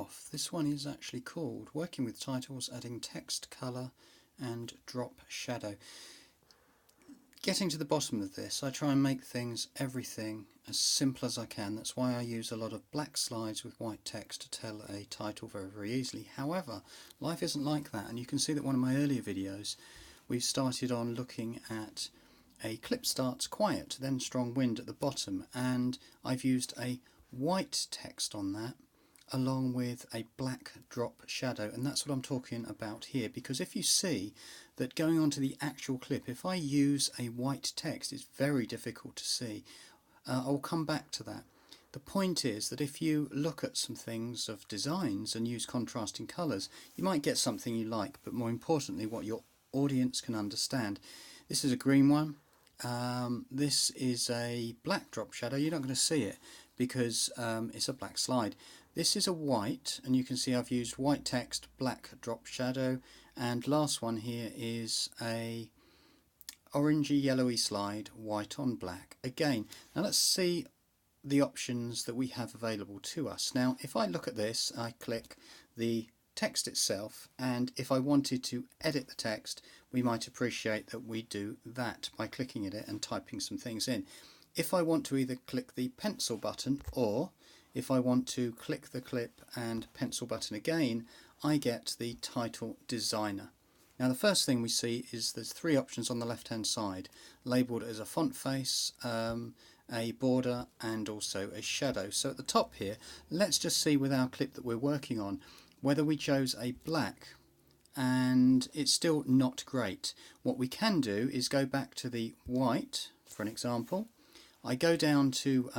off. This one is actually called Working with Titles, Adding Text, Colour and Drop Shadow. Getting to the bottom of this, I try and make everything as simple as I can. That's why I use a lot of black slides with white text to tell a title very, very easily. However, life isn't like that, and you can see that one of my earlier videos we've started on looking at a clip starts quiet, then strong wind at the bottom, and I've used a white text on that along with a black drop shadow, and that's what I'm talking about here, because if you see that going on to the actual clip, if I use a white text, it's very difficult to see. I'll come back to that. The point is that if you look at some things of designs and use contrasting colours, you might get something you like, but more importantly what your audience can understand. This is a green one. This is a black drop shadow. You're not going to see it because it's a black slide. This is a white, and you can see I've used white text, black drop shadow, and last one here is a orangey yellowy slide, white on black again. Now let's see the options that we have available to us. Now if I look at this, I click the text itself, and if I wanted to edit the text, we might appreciate that we do that by clicking at it and typing some things in. If I want to either click the pencil button, or if I want to click the clip and pencil button again, I get the title designer. Now the first thing we see is there's three options on the left hand side, labelled as a font face, a border and also a shadow. So at the top here, let's just see with our clip that we're working on whether we chose a black, and it's still not great. What we can do is go back to the white for an example. I go down to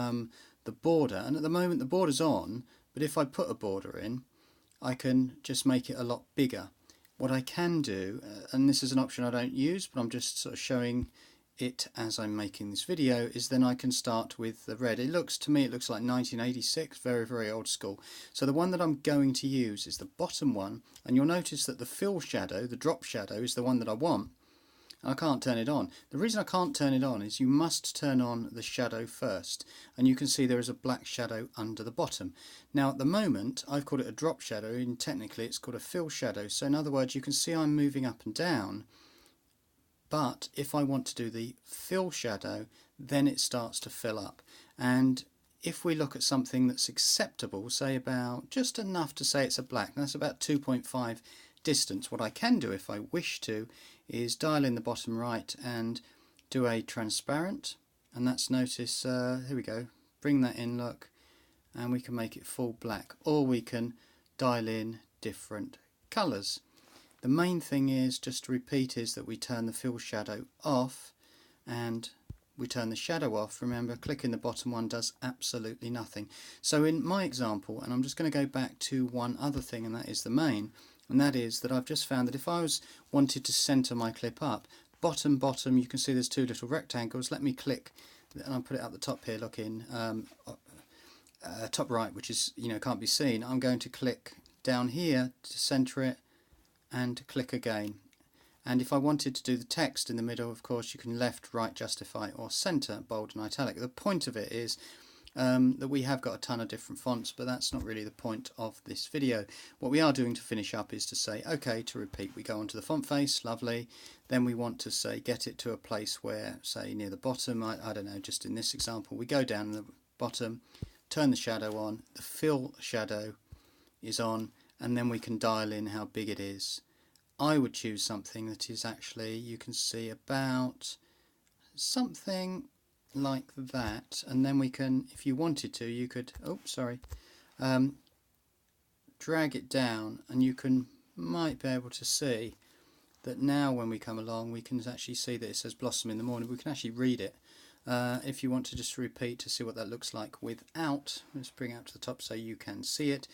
the border, and at the moment the border's on, but if I put a border in, I can just make it a lot bigger. What I can do, and this is an option I don't use, but I'm just sort of showing it as I'm making this video, is then I can start with the red. It looks to me, it looks like 1986, very, very old school. So the one that I'm going to use is the bottom one, and you'll notice that the fill shadow, the drop shadow, is the one that I want. I can't turn it on. The reason I can't turn it on is you must turn on the shadow first, and you can see there is a black shadow under the bottom. Now at the moment I've called it a drop shadow, and technically it's called a fill shadow. So in other words, you can see I'm moving up and down, but if I want to do the fill shadow, then it starts to fill up. And if we look at something that's acceptable, say about just enough to say it's a black, that's about 2.5 distance, what I can do if I wish to is dial in the bottom right and do a transparent, and that's, notice, here we go, bring that in, look, and we can make it full black, or we can dial in different colours. The main thing is, just to repeat, is that we turn the fill shadow off and we turn the shadow off. Remember, clicking the bottom one does absolutely nothing. So in my example, and I'm just going to go back to one other thing, and that is the main, and that is that I've just found that if I wanted to centre my clip up, bottom, you can see there's two little rectangles. Let me click, and I'll put it up the top here, look in, top right, which is, can't be seen. I'm going to click down here to centre it, and click again. And if I wanted to do the text in the middle, of course you can left, right, justify, or centre, bold and italic. The point of it is that we have got a ton of different fonts, but that's not really the point of this video. What we are doing to finish up is to say, okay, to repeat, we go onto the font face, lovely, then we want to say get it to a place where, say, near the bottom, I don't know, just in this example, we go down the bottom, turn the shadow on, the fill shadow is on, and then we can dial in how big it is. I would choose something that is actually, you can see about something like that, and then we can, if you wanted to, you could, drag it down, and you might be able to see that now when we come along we can actually see that it says Blossom in the Morning. We can actually read it. If you want to just repeat to see what that looks like without, let's bring it up to the top so you can see it.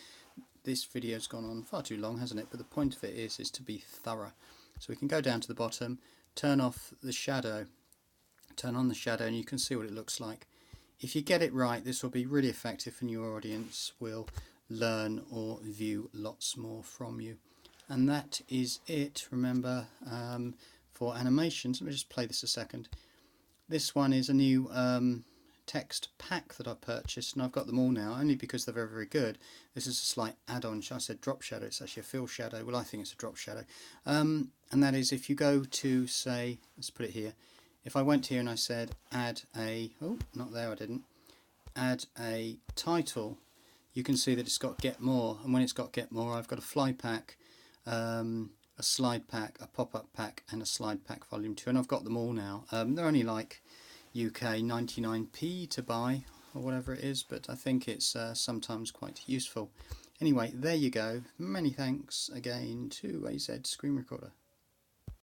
This video's gone on far too long, hasn't it? But the point of it is to be thorough. So we can go down to the bottom, turn off the shadow, turn on the shadow, and you can see what it looks like. If you get it right, this will be really effective, and your audience will learn or view lots more from you. And that is it. Remember, for animations, let me just play this a second. This one is a new text pack that I purchased, and I've got them all now, only because they're very, very good. This is a slight add-on. I said drop shadow, it's actually a fill shadow. Well, I think it's a drop shadow. And that is, if you go to, say, let's put it here, if I went here and I said add a, oh, not there, I didn't, add a title, you can see that it's got get more, and when it's got get more, I've got a fly pack, a slide pack, a pop-up pack, and a slide pack volume 2, and I've got them all now. They're only like UK 99p to buy, or whatever it is, but I think it's sometimes quite useful. Anyway, there you go. Many thanks again to AZ Screen Recorder.